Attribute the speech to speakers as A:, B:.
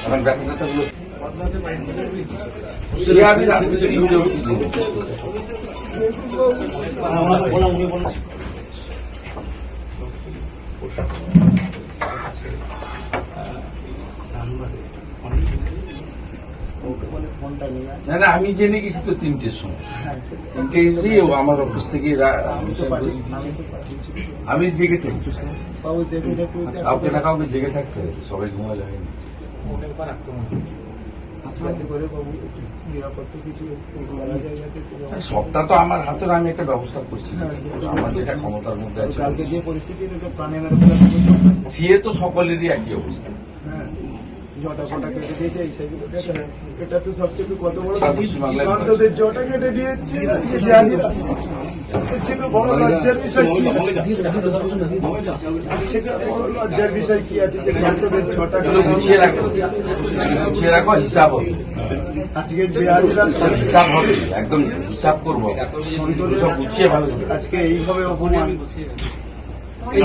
A: এখন ব্যথা ব্যথাগুলো আমি রাত্রে ইউজে উঠছি। না না, আমি জেনে গেছি তো 3টের সময়। 3টে এসেছি আমার অফিস থেকে। আমি জেগে থাকি, কাউকে না কাউকে জেগে থাকতে হয়েছে, সবাই ঘুমালে হয়নি। সবটা তো আমার হাতের, আমি একটা ব্যবস্থা করছি, আমার যেটা ক্ষমতার মধ্যে আছে। সিএ তো সকলেরই একই অবস্থা।
B: জটা ফটা কেটে দিয়েছে, এটা তো সবচেয়ে কত বড় সন্তদের জটা কেটে দিয়েছে। বড় লজ্জার বিষয় কি আছে? লজ্জার বিষয় কি আছে? সন্তদের জটা
A: গুছিয়ে রাখো, গুছিয়ে রাখো, হিসাব হবে।
B: আজকে যে আজরা
A: হিসাব হবে, একদম হিসাব করবো, সব গুছিয়ে ভালো।
B: আজকে এইভাবে অপমান
A: এই